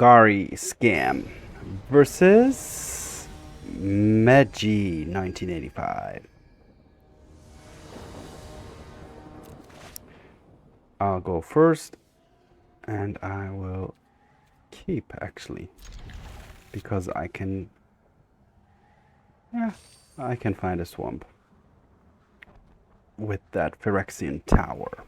Golgari scam versus MTG 1985. I'll go first, and I will keep actually, because I can find a swamp with that Phyrexian Tower.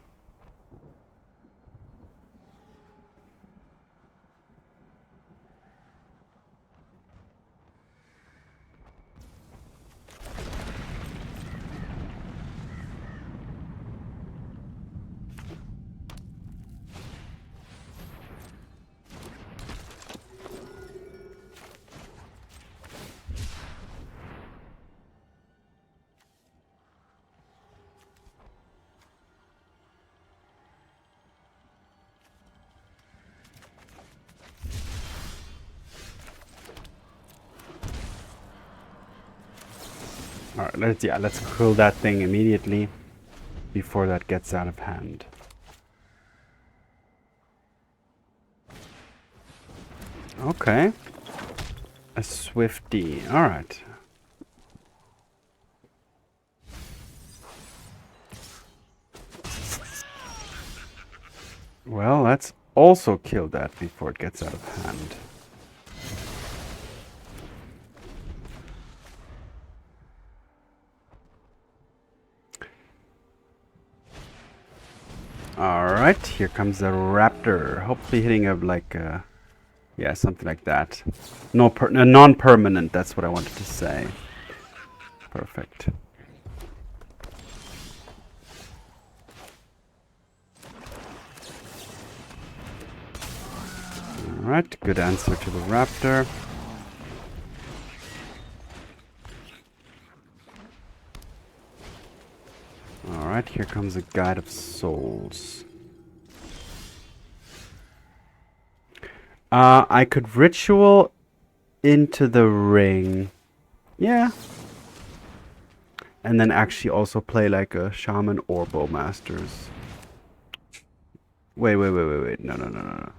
Alright, let's kill that thing immediately before that gets out of hand. Okay. A Swifty. Alright. Well, let's also kill that before it gets out of hand. Alright, here comes the Raptor. Hopefully hitting a, like, yeah, something like that. No, non-permanent, that's what I wanted to say. Perfect. Alright, good answer to the Raptor. Alright, here comes a Guide of Souls. I could ritual into the ring. Yeah. And then actually also play like a Shaman or Bowmasters. Wait. No.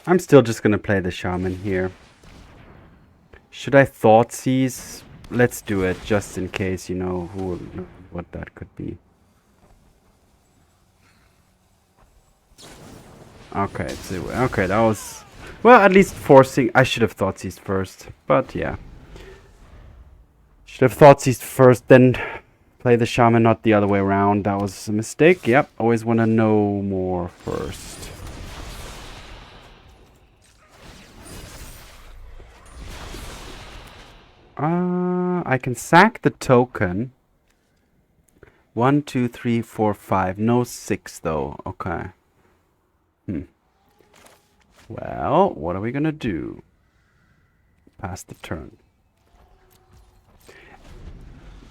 I'm still just gonna play the Shaman here. Should I Thoughtseize? Let's do it, just in case, you know, what that could be. Okay, okay, that was... Well, at least forcing... I should have Thoughtseized first, but yeah. Should have Thoughtseized first, then play the Shaman, not the other way around. That was a mistake. Yep, always want to know more first. I can sack the token. 1, 2, 3, 4, 5. No 6 though. Okay. Well, what are we gonna do? Pass the turn.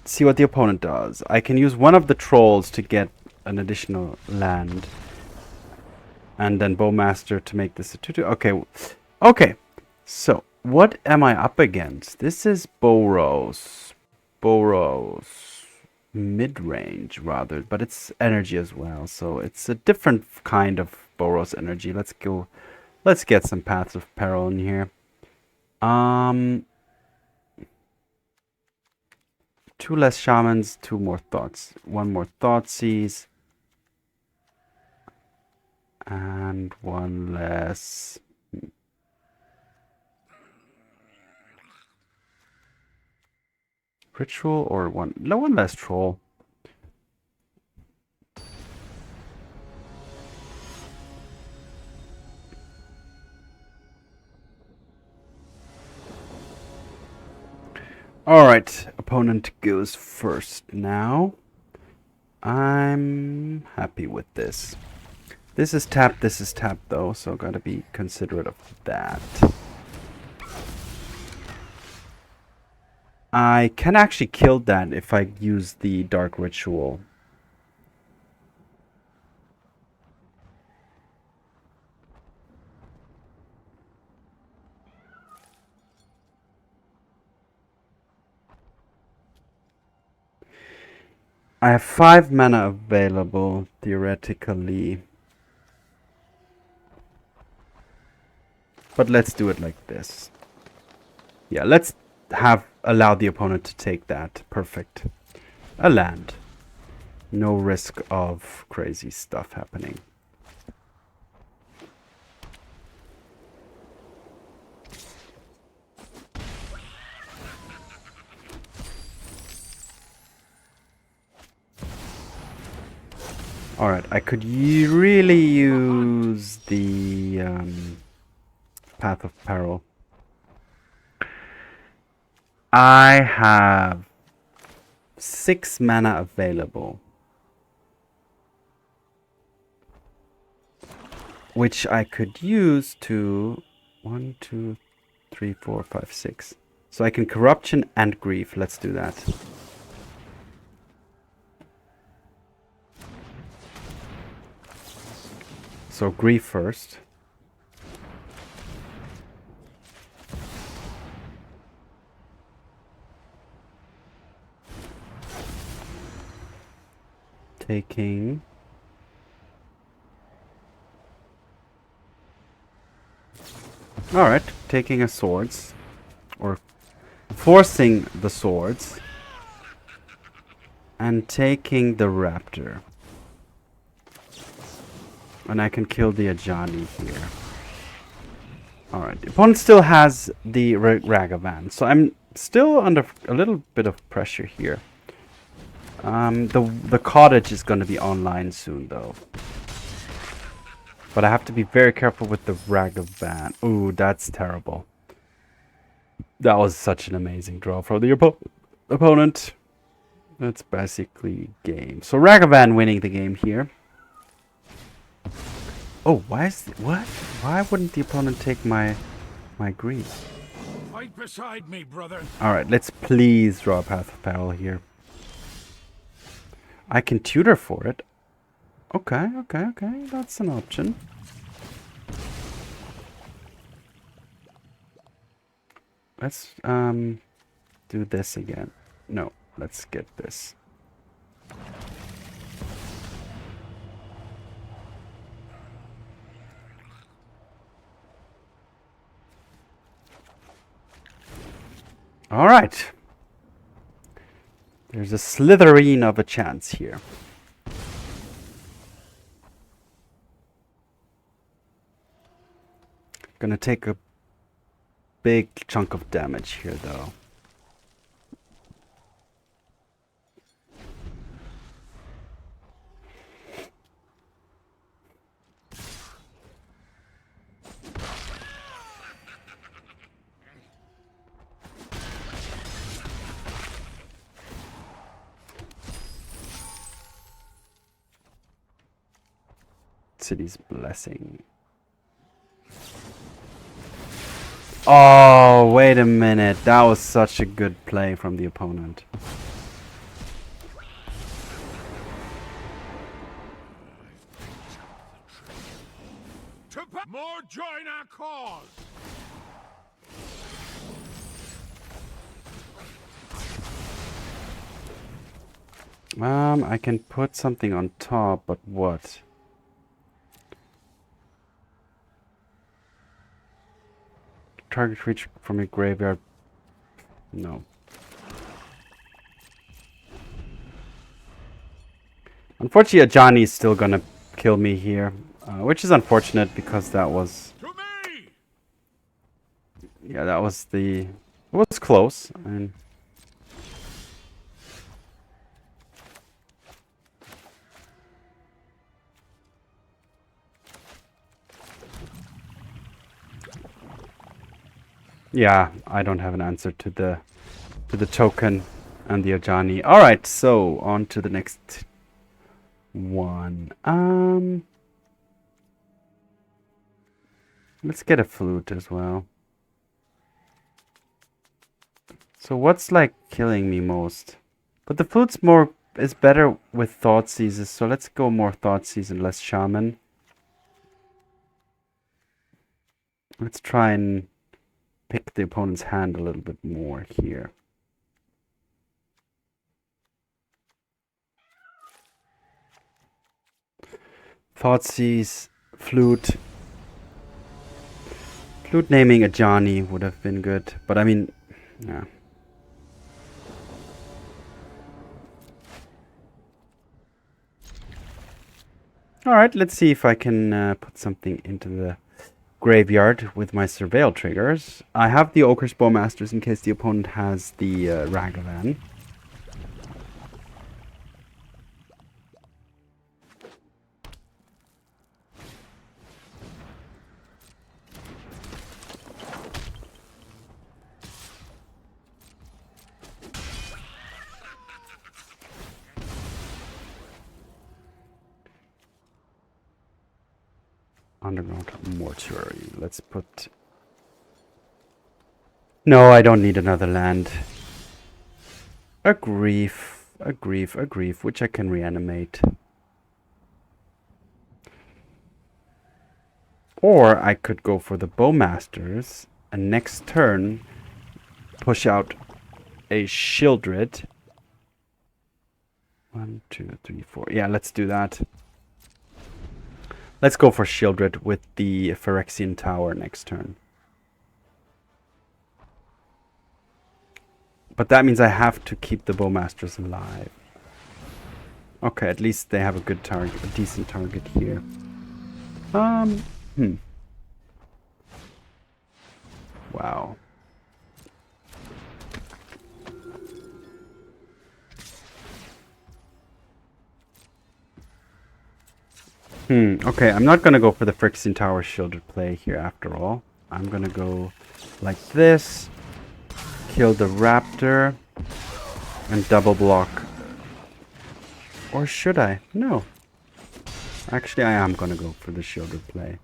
See what the opponent does. I can use one of the trolls to get an additional land. And then Bowmaster to make this a 2-2. Okay. Okay. So, what am I up against? This is Boros. Mid-range, rather. But it's energy as well. So, it's a different kind of Boros energy. Let's go. Let's get some Paths of Peril in here. 2 less Shamans, 2 more Thoughts. 1 more Thoughtseize. And 1 less... Ritual or one less Troll. Alright, opponent goes first now. I'm happy with this. This is tapped though, so gotta be considerate of that. I can actually kill that if I use the Dark Ritual. I have 5 mana available, theoretically. But let's do it like this. Yeah, let's allow the opponent to take that. Perfect. A land. No risk of crazy stuff happening. Alright, I could really use the Path of Peril. I have 6 mana available, which I could use to 1, 2, 3, 4, 5, 6. So I can Corruption and Grief. Let's do that. So Grief first. Taking alright, taking a swords, or forcing the swords, and taking the raptor. And I can kill the Ajani here. Alright, the opponent still has the Ragavan, so I'm still under a little bit of pressure here. The Cottage is going to be online soon, though. But I have to be very careful with the Ragavan. Ooh, that's terrible. That was such an amazing draw from the opponent. That's basically game. So Ragavan winning the game here. Oh, what? Why wouldn't the opponent take my green? Fight beside me, brother. All right, let's please draw a Path of Peril here. I can tutor for it. Okay. That's an option. Let's do this again. No, let's get this. All right. There's a slitherine of a chance here. Gonna take a big chunk of damage here, though. City's Blessing. Oh, wait a minute. That was such a good play from the opponent. More join our cause. I can put something on top, but what? Target creature from a graveyard. No. Unfortunately, Ajani is still gonna kill me here, which is unfortunate because that was. Yeah, that was the. It was close. I mean, yeah, I don't have an answer to the token and the Ajani. All right, so on to the next one. Let's get a flute as well. So what's like killing me most? But the flute's is better with Thoughtseizes, so let's go more Thoughtseize and less Shaman. Let's try and pick the opponent's hand a little bit more here. Thoughtseize, flute. Flute naming a Johnny would have been good, but I mean, yeah. Alright, let's see if I can put something into the graveyard with my Surveil triggers. I have the Orcish Bowmasters in case the opponent has the Ragavan. Underground Mortuary. Let's put... No, I don't need another land. A grief, which I can reanimate. Or I could go for the Bowmasters and next turn push out a Sheoldred. 1, 2, 3, 4. Yeah, let's do that. Let's go for Sheoldred with the Phyrexian Tower next turn. But that means I have to keep the Bowmasters alive. Okay, at least they have a good target, a decent target here. Wow. Okay, I'm not gonna go for the Phyrexian Tower Sheoldred play here after all. I'm gonna go like this, kill the Raptor, and double block. Or should I? No. Actually, I am gonna go for the Sheoldred play.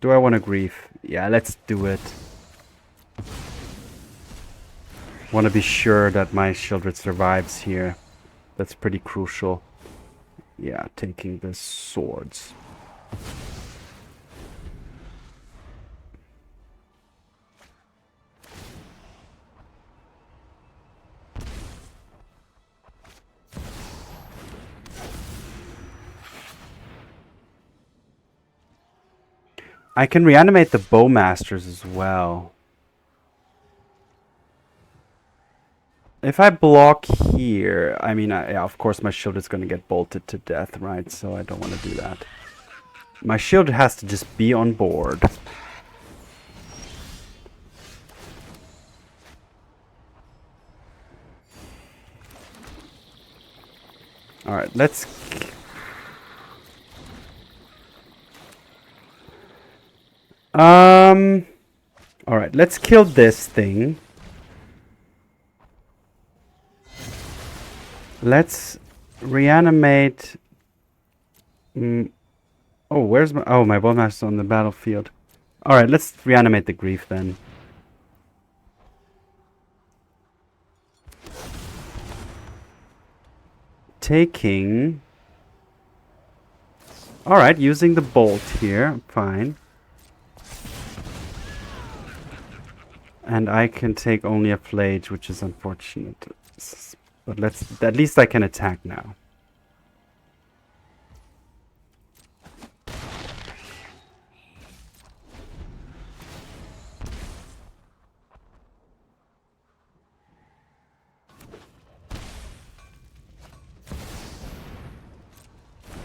Do I want to grief? Yeah, let's do it. Want to be sure that my Sheoldred survives here. That's pretty crucial. Yeah, taking the swords. I can reanimate the Bowmasters as well. If I block here, I mean, yeah, of course my shield is going to get bolted to death, right? So I don't want to do that. My shield has to just be on board. Alright, let's... Alright, let's kill this thing. Let's reanimate... oh, where's my... Oh, my Bowmaster's on the battlefield. Alright, let's reanimate the Grief then. Taking... Alright, using the bolt here, fine. And I can take only a Flage, which is unfortunate. But at least I can attack now.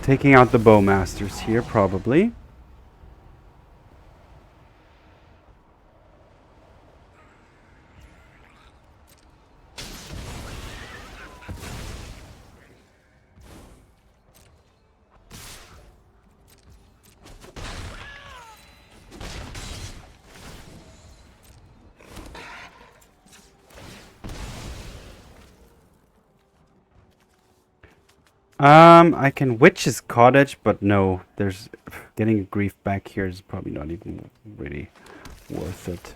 Taking out the Bowmasters here, probably. I can Witch's Cottage, but no, there's getting grief back here is probably not even really worth it.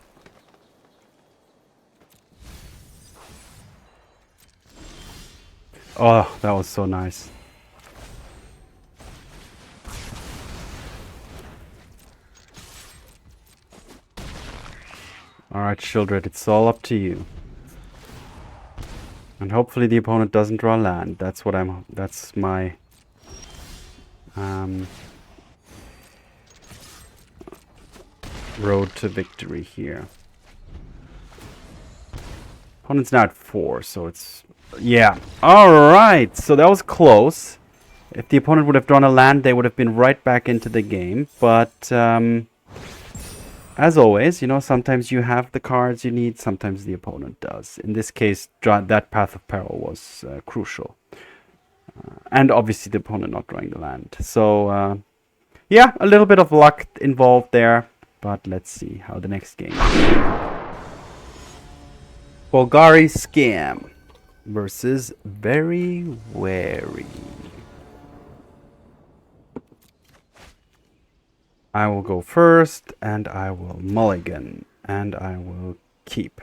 Oh, that was so nice. Alright, Sheoldred, it's all up to you. And hopefully the opponent doesn't draw land. That's my road to victory here. Opponent's now at 4, so it's... Yeah. Alright, so that was close. If the opponent would have drawn a land, they would have been right back into the game. But, as always, you know, sometimes you have the cards you need, sometimes the opponent does. In this case, that Path of Peril was crucial. And obviously the opponent not drawing the land. So, yeah, a little bit of luck involved there. But let's see how the next game goes. Golgari Scam versus Very Wary. I will go first, and I will mulligan, and I will keep.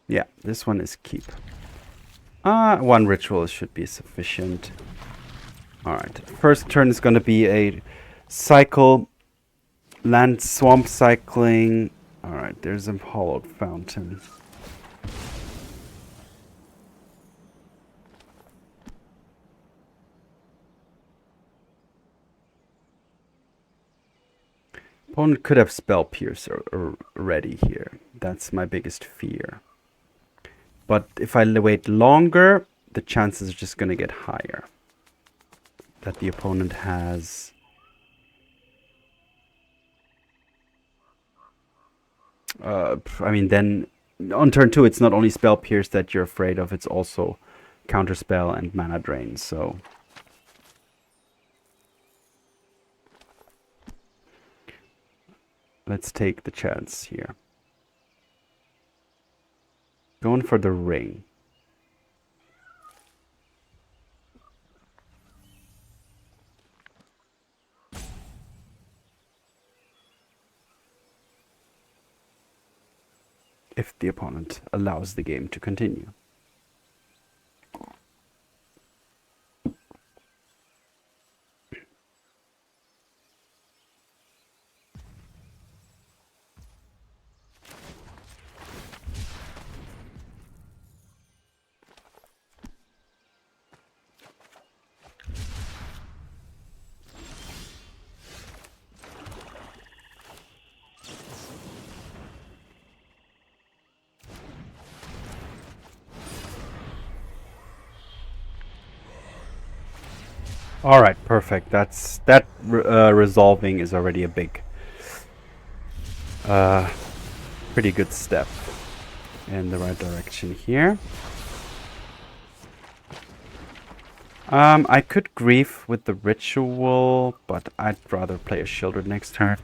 Yeah, this one is keep. One ritual should be sufficient. Alright, first turn is going to be a cycle, land swamp cycling. Alright, there's a hollowed fountain. Opponent could have Spell Piercer ready here. That's my biggest fear. But if I wait longer, the chances are just going to get higher. That the opponent has... I mean, then on turn 2, it's not only Spell Pierce that you're afraid of, it's also Counterspell and Mana Drain, so... Let's take the chance here. Going for the ring. If the opponent allows the game to continue. All right, perfect. That resolving is already a big, pretty good step in the right direction here. I could grief with the ritual, but I'd rather play a Sheoldred next turn.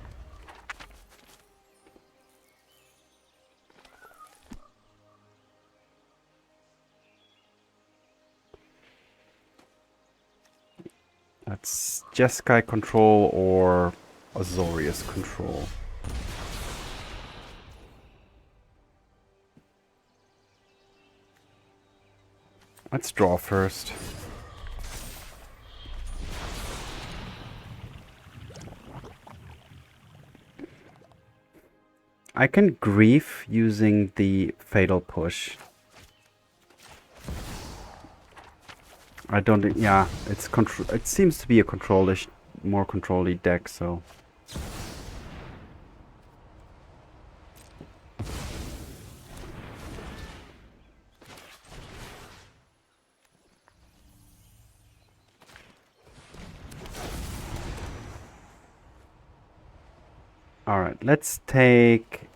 That's Jeskai control or Azorius control. Let's draw first. I can grief using the Fatal Push. I don't think, yeah, it's control. It seems to be a control-ish, more control-y deck, so. All right, let's take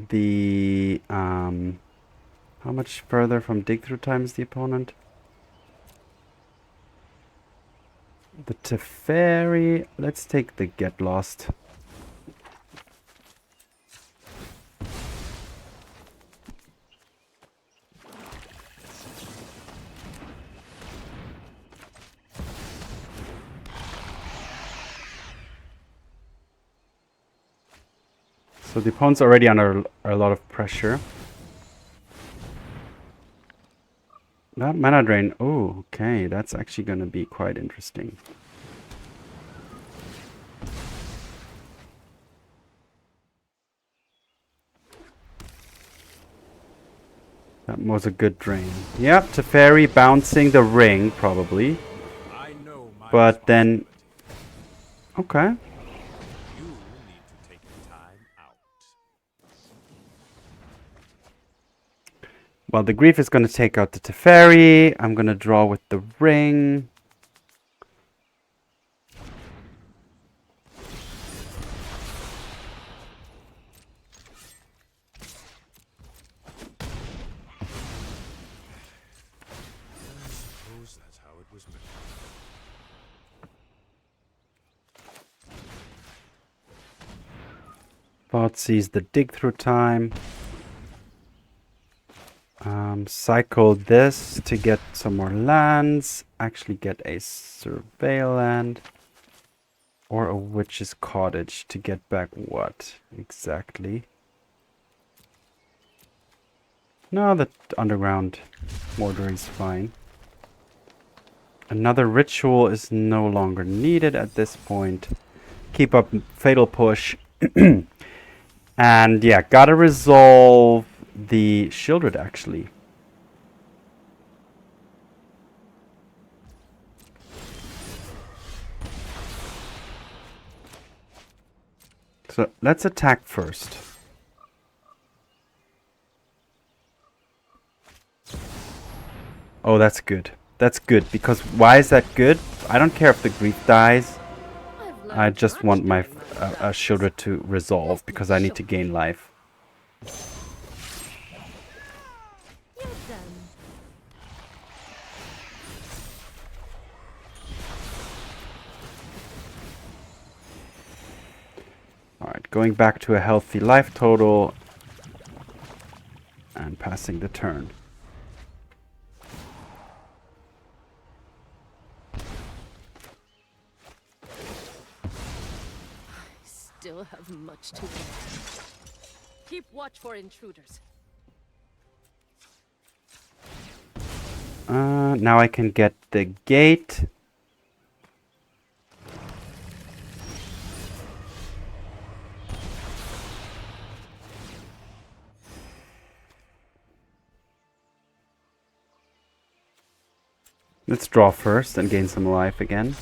the, how much further from dig through time is the opponent? The Teferi, let's take the Get Lost. So the opponent's already under a lot of pressure. That mana drain. Oh, okay. That's actually going to be quite interesting. That was a good drain. Yep, Teferi bouncing the ring, probably. I know my But then... Okay. You need to take time out. Well, the Grief is going to take out the Teferi. I'm going to draw with the ring. That's how it was meant. Thoughtseize the dig through time. Cycle this to get some more lands. Actually get a survey land. Or a witch's cottage to get back what exactly? No, the underground mortuary is fine. Another ritual is no longer needed at this point. Keep up fatal push. And yeah, gotta resolve the Sheoldred actually. So let's attack first. Oh, that's good. That's good, because why is that good? I don't care if the Grief dies. I just want my Sheoldred to resolve, because I need to gain life. Alright, going back to a healthy life total. And passing the turn. Still have much to do. Keep watch for intruders. Now I can get the gate. Let's draw first and gain some life again.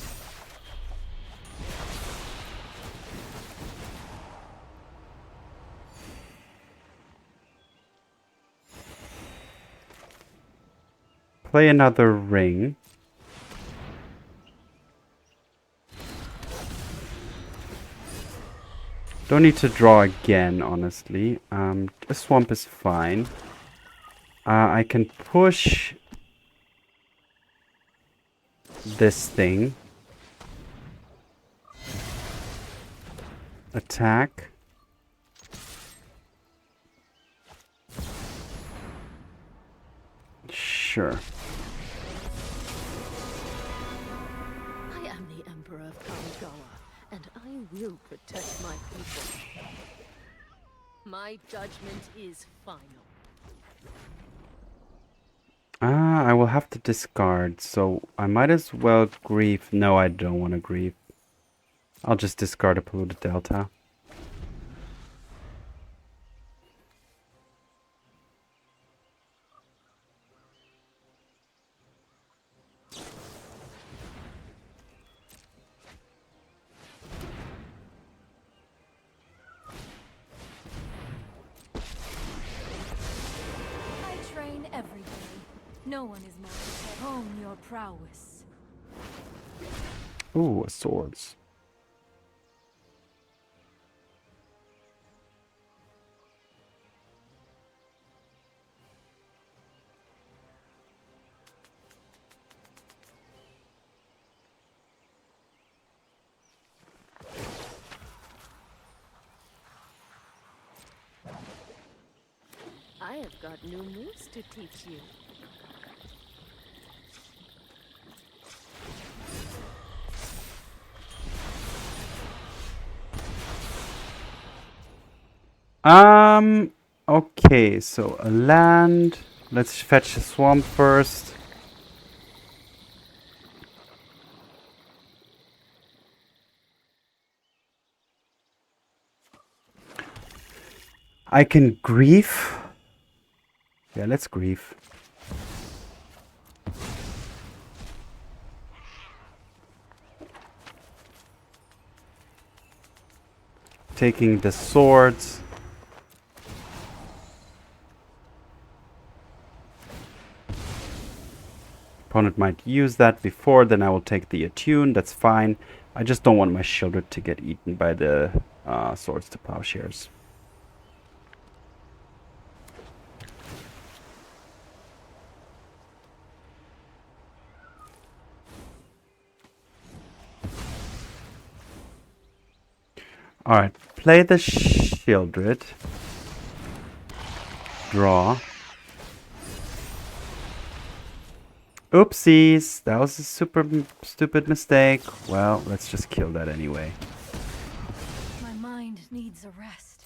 Play another ring. Don't need to draw again, honestly. A swamp is fine. I can push this thing. Attack. Sure. I am the Emperor of Kamigawa, and I will protect my people. My judgment is final. I will have to discard, so I might as well grief. No, I don't want to grief. I'll just discard a Polluted Delta. I train every day. No one is more to hone your prowess. Ooh, swords. I have got new moves to teach you. Okay, so a land. Let's fetch a swamp first. I can grief. Yeah, let's grief. Taking the swords. Opponent might use that before, then I will take the attune, that's fine. I just don't want my Sheoldred to get eaten by the swords to plowshares. Alright, play the Sheoldred. Draw. Oopsies, that was a super stupid mistake. Well, let's just kill that anyway. My mind needs a rest.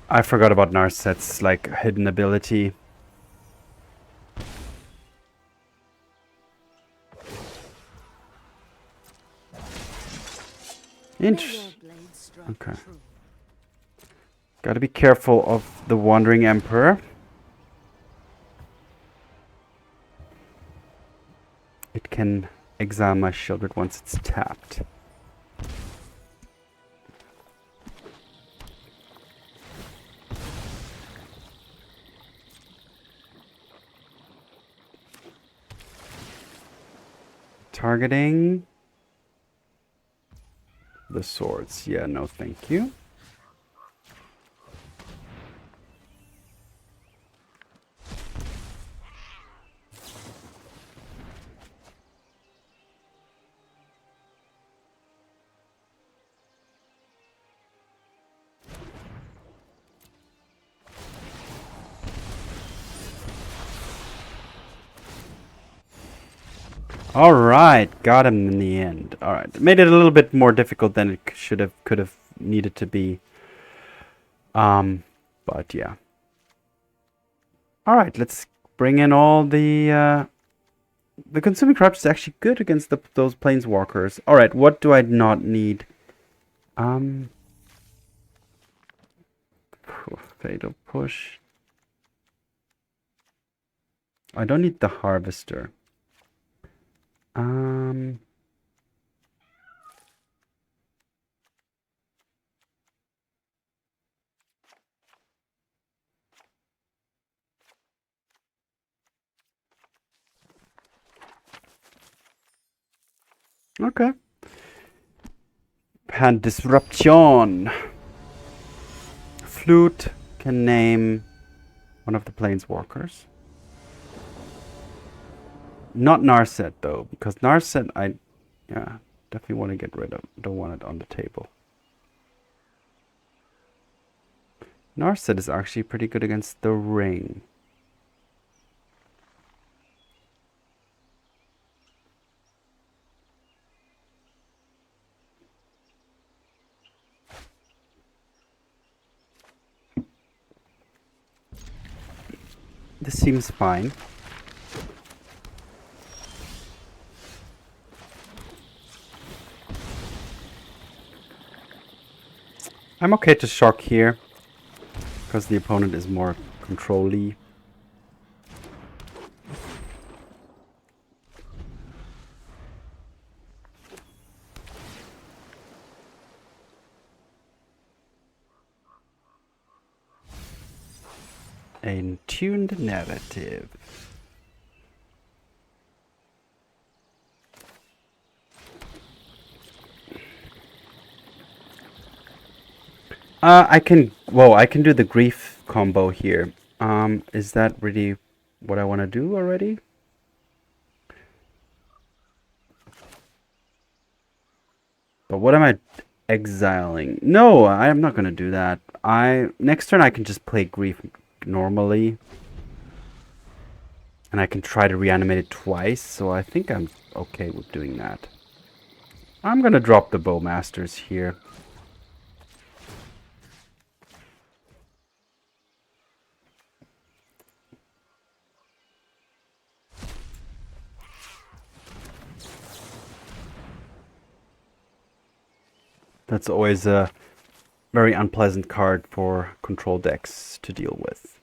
I forgot about Narset's like hidden ability. Okay. Gotta be careful of the Wandering Emperor. It can exile my Sheoldred once it's tapped. Targeting the swords. Yeah, no thank you. Alright, got him in the end. Alright, made it a little bit more difficult than it could have needed to be. But yeah. Alright, let's bring in all the Consuming Corruption is actually good against those Planeswalkers. Alright, what do I not need? Fatal Push. I don't need the Harvester. Okay. Hand Disruption. Flute can name one of the Planeswalkers. Not Narset though, because Narset definitely want to get rid of. Don't want it on the table. Narset is actually pretty good against the ring. This seems fine. I'm okay to shock here, because the opponent is more control-y. A tuned narrative. I can do the grief combo here. Is that really what I want to do already? But what am I exiling? No, I'm not going to do that. Next turn I can just play grief normally. And I can try to reanimate it twice, so I think I'm okay with doing that. I'm going to drop the Bowmasters here. That's always a very unpleasant card for control decks to deal with.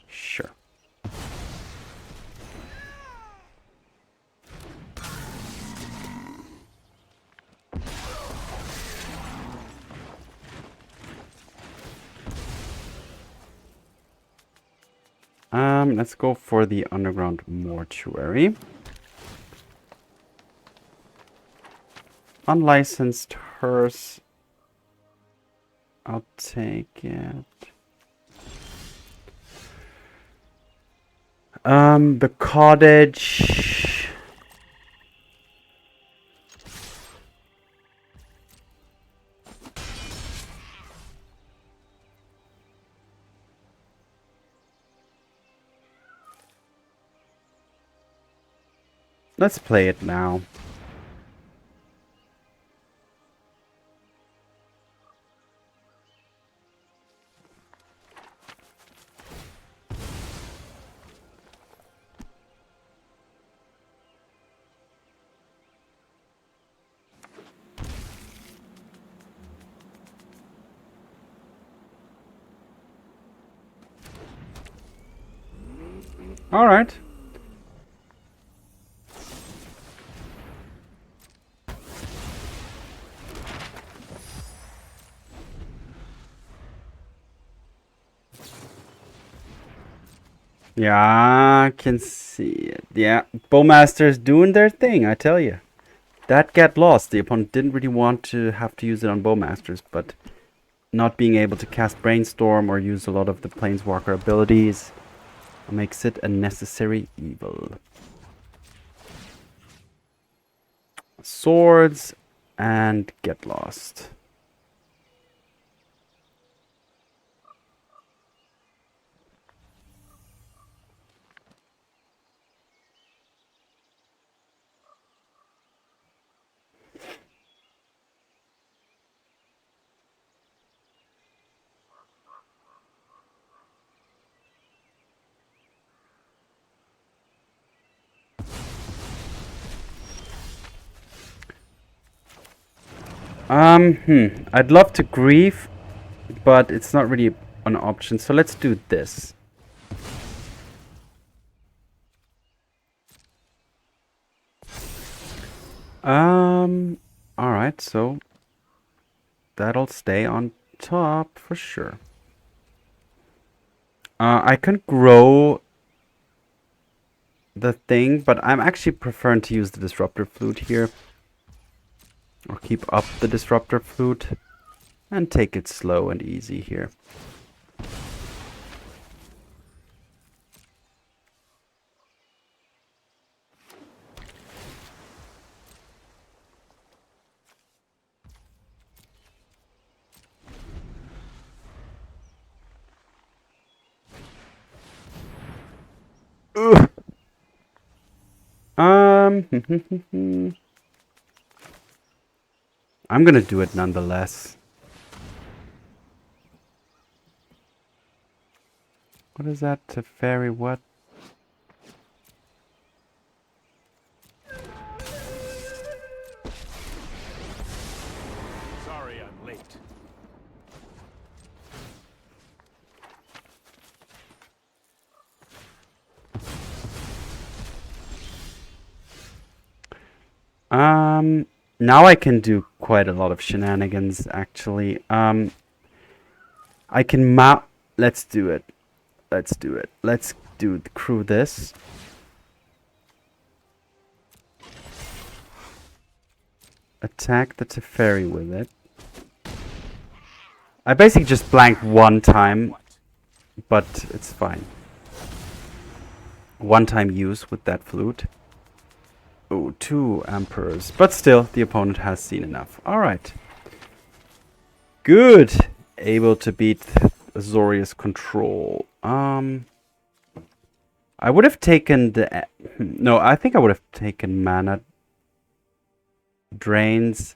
Sure. Let's go for the Underground Mortuary. Unlicensed hearse. I'll take it. The Cottage. Let's play it now. All right. Yeah, I can see it. Yeah, Bowmasters doing their thing, I tell you. That get lost. The opponent didn't really want to have to use it on Bowmasters, but not being able to cast Brainstorm or use a lot of the Planeswalker abilities makes it a necessary evil. Swords and get lost. I'd love to grieve, but it's not really an option, so let's do this. Alright, so that'll stay on top for sure. I can grow the thing, but I'm actually preferring to use the Disruptor Flute here. Or keep up the Disruptor Flute and take it slow and easy here. Ugh. I'm gonna do it nonetheless. What is that? Teferi what? Sorry I'm late. Now I can do quite a lot of shenanigans, actually. I can mount... Let's do it. Let's do it. Let's do crew this. Attack the Teferi with it. I basically just blanked one time, but it's fine. One time use with that flute. Oh, 2 Emperors. But still, the opponent has seen enough. Alright. Good. Able to beat Azorius control. I would have taken the... No, I think I would have taken mana drains.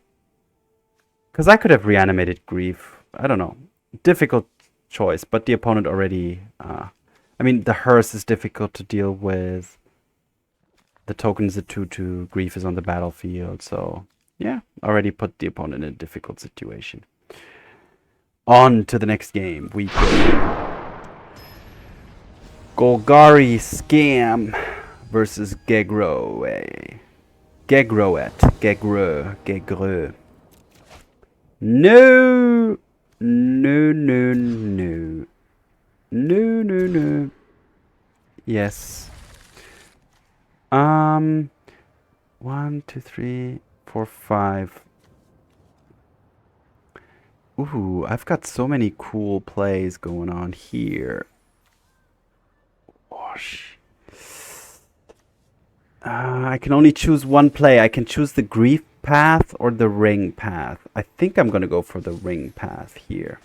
Because I could have reanimated Grief. I don't know. Difficult choice, but the opponent already... I mean, the hearse is difficult to deal with. The token's a 2/2. Grief is on the battlefield, so yeah, already put the opponent in a difficult situation. On to the next game. We go. Golgari Scam versus Gegroe. Gegro. No! No. Yes. 1, 2, 3, 4, 5. Ooh, I've got so many cool plays going on here. Gosh. I can only choose one play. I can choose the Grief path or the Ring path. I think I'm gonna go for the Ring path here.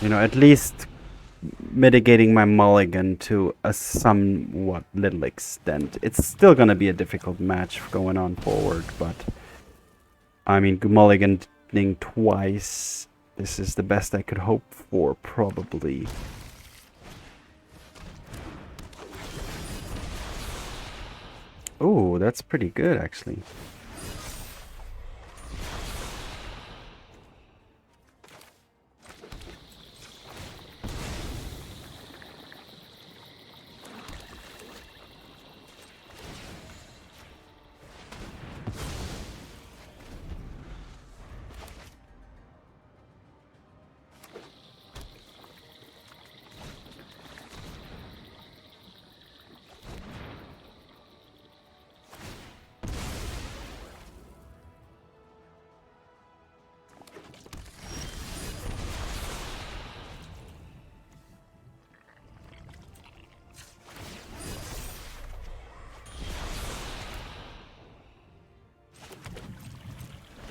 You know, at least mitigating my mulligan to a somewhat little extent. It's still gonna be a difficult match going on forward, but I mean, mulliganing twice. This is the best I could hope for, probably. Oh, that's pretty good, actually.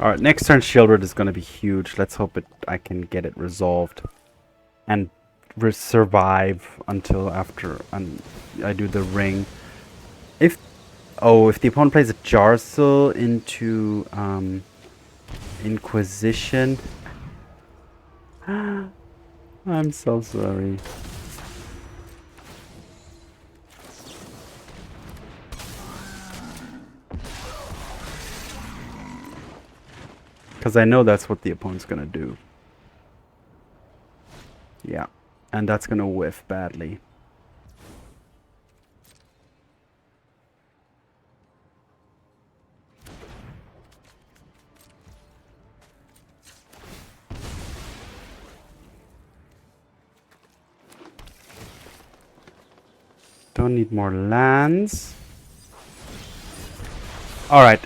Alright, next turn Sheoldred is going to be huge. Let's hope I can get it resolved. And survive until after I do the ring. If the opponent plays a Jarsil into Inquisition. I'm so sorry. Because I know that's what the opponent's going to do. Yeah. And that's going to whiff badly. Don't need more lands. Alright.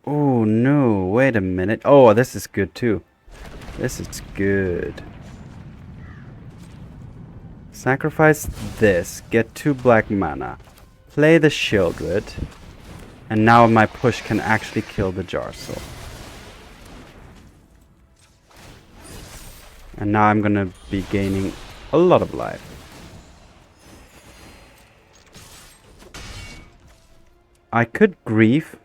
Oh no, wait a minute. Oh, this is good too. This is good. Sacrifice this. Get 2 black mana. Play the Sheoldred. And now my push can actually kill the Jarsil. And now I'm gonna be gaining a lot of life. I could Grief.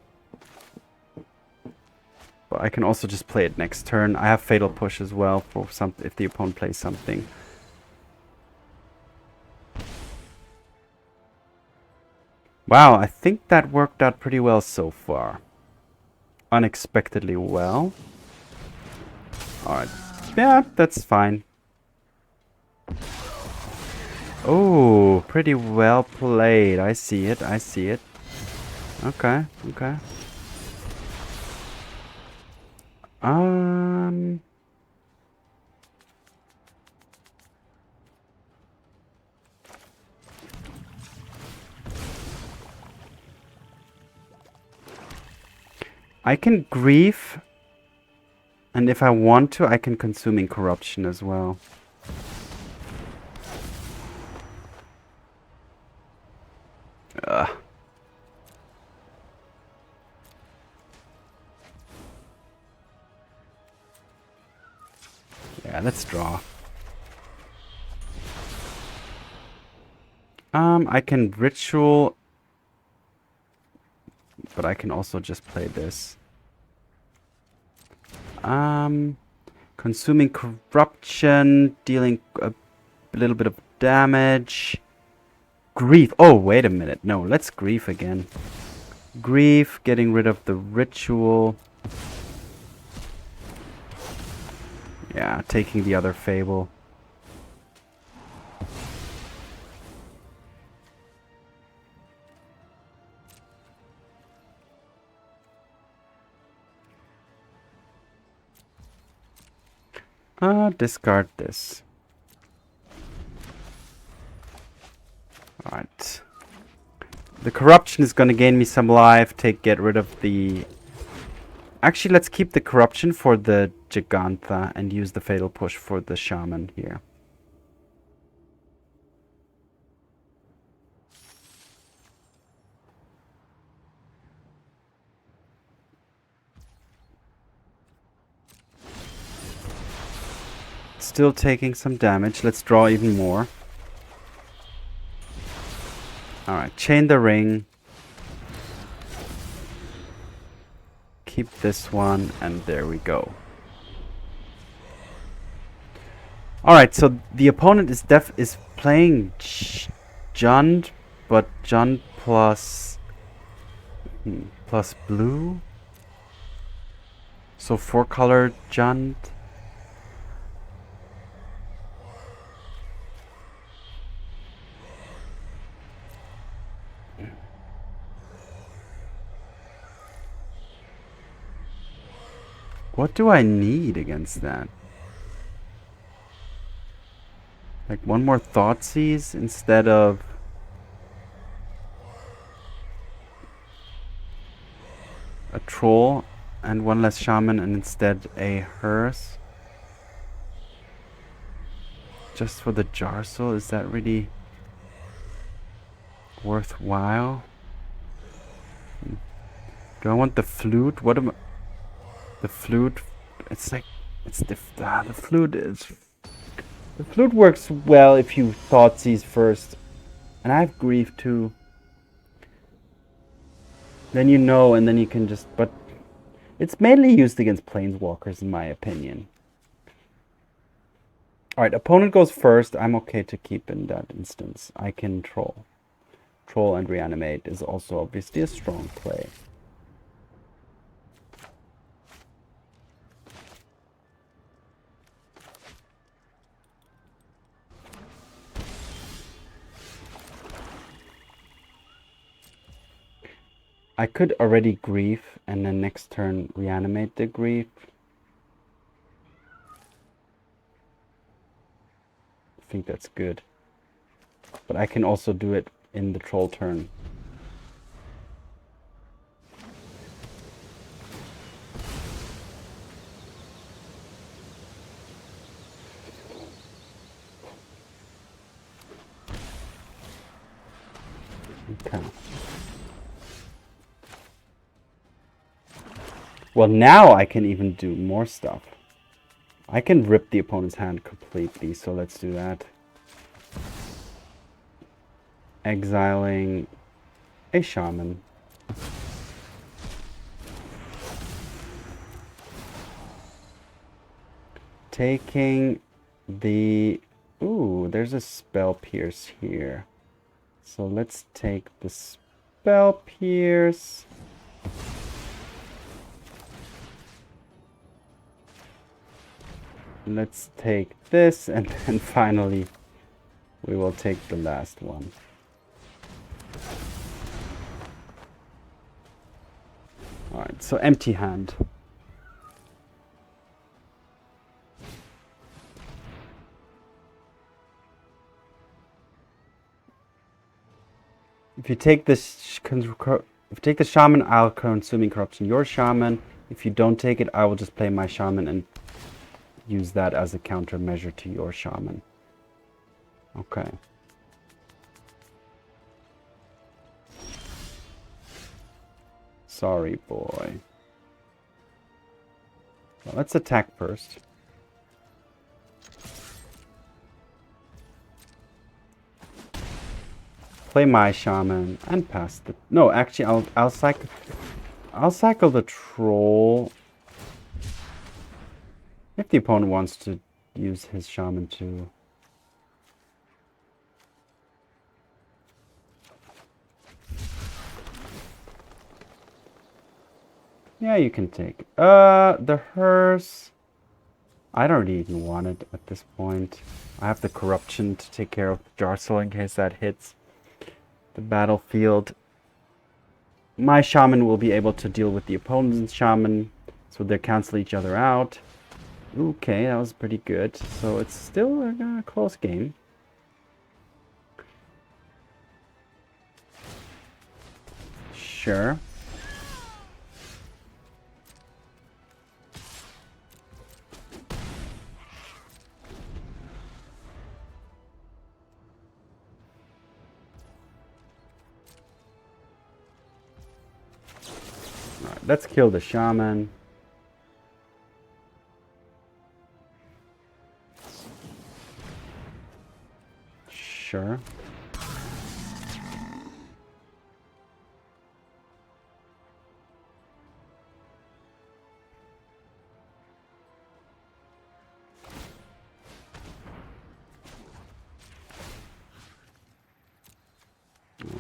But I can also just play it next turn. I have Fatal Push as well for some if the opponent plays something. Wow, I think that worked out pretty well so far. Unexpectedly well. Alright. Yeah, that's fine. Oh, pretty well played. I see it. I see it. Okay, okay. I can Grief, and if I want to, I can Consuming Corruption as well. Ugh. Yeah, let's draw. I can ritual, but I can also just play this. Consuming corruption, dealing a little bit of damage. Grief. Oh, wait a minute. No, let's grief again. Grief, getting rid of the ritual. Yeah, taking the other fable. Discard this. Alright. The corruption is gonna gain me some life. Get rid of the... Actually, let's keep the corruption for the Gigantha and use the fatal push for the shaman here. Still taking some damage. Let's draw even more. Alright, chain the ring. Keep this one, and there we go. Alright, so the opponent is playing Jund, but Jund plus blue. So 4-color Jund. What do I need against that? Like one more Thoughtseize instead of... a Troll, and one less Shaman, and instead a Hearse? Just for the Jarsoul, is that really worthwhile? Do I want the Flute? What am I... The Flute, it's like, the Flute is... The Flute works well if you Thoughtseize first. And I have Grief too. Then you know, and then you can just... But it's mainly used against Planeswalkers, in my opinion. Alright, opponent goes first. I'm okay to keep in that instance. I can Troll. Troll and Reanimate is also obviously a strong play. I could already Grief and then next turn Reanimate the Grief. I think that's good. But I can also do it in the Troll turn. Okay. Well, now I can even do more stuff. I can rip the opponent's hand completely, so let's do that. Exiling a Shaman. Taking the... Ooh, there's a Spell Pierce here. So let's take the Spell Pierce. Let's take this, and then finally we will take the last one. Alright, so empty hand. If you take this, if you take the Shaman, I'll consuming corruption your Shaman. If you don't take it, I will just play my Shaman and use that as a countermeasure to your Shaman. Okay. Sorry, boy. Well, let's attack first. Play my shaman and pass the. No, actually, I'll cycle the troll. If the opponent wants to use his shaman too. Yeah, you can take. The hearse. I don't really even want it at this point. I have the corruption to take care of Jarso in case that hits the battlefield. My shaman will be able to deal with the opponent's shaman, so they cancel each other out. Okay, that was pretty good. So it's still a close game. Sure. Alright, let's kill the shaman. Sure.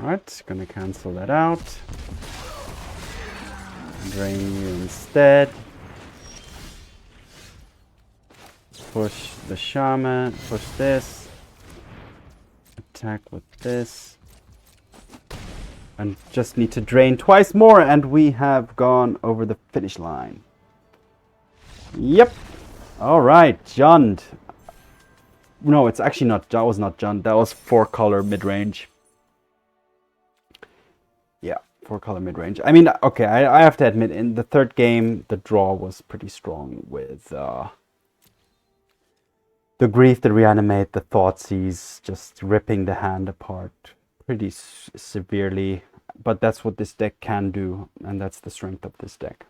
Alright, gonna cancel that out. Drain you instead. Push the shaman, push this. Attack with this. And just need to drain twice more and we have gone over the finish line. Yep. Alright, Jund. No, it's actually not, that was not Jund, that was 4-color mid-range. Yeah, 4-color mid-range. I mean, okay, I have to admit, in the third game, the draw was pretty strong with the Grief, the Reanimate, the Thoughtseize, just ripping the hand apart pretty severely. But that's what this deck can do, and that's the strength of this deck.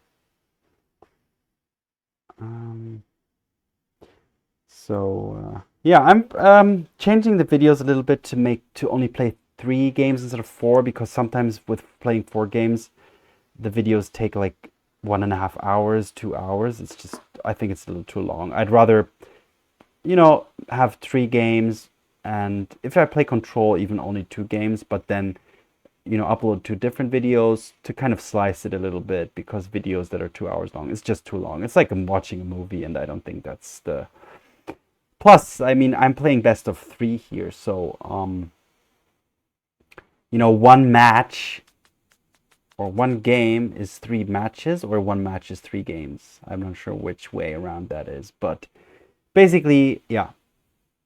Yeah, I'm changing the videos a little bit to only play 3 games instead of 4, because sometimes with playing 4 games, the videos take like 1.5 hours, 2 hours. It's just, I think it's a little too long. I'd rather, you know, have 3 games, and if I play Control, even only 2 games, but then, you know, upload 2 different videos to kind of slice it a little bit, because videos that are 2 hours long, it's just too long. It's like I'm watching a movie, and I don't think that's the... Plus, I mean, I'm playing best of 3 here, so, you know, 1 match or 1 game is 3 matches, or 1 match is 3 games. I'm not sure which way around that is, but basically, yeah,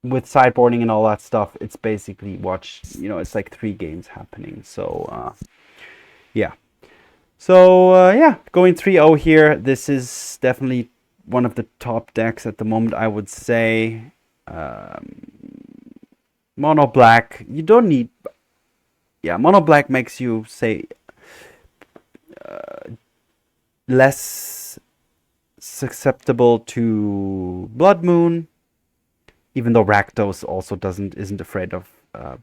with sideboarding and all that stuff, it's basically it's like 3 games happening. So, yeah. So, yeah, going 3-0 here. This is definitely one of the top decks at the moment, I would say. Mono black, you don't need... Yeah, mono black makes you, say, less susceptible to Blood Moon, even though Rakdos also isn't afraid of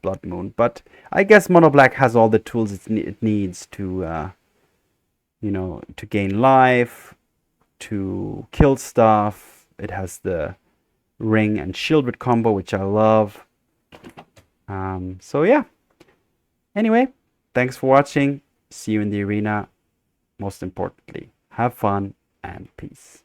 Blood Moon. But I guess mono black has all the tools it needs to, you know, to gain life, to kill stuff. It has the Ring and Sheoldred combo, which I love. So yeah. Anyway, thanks for watching. See you in the arena. Most importantly, have fun and peace.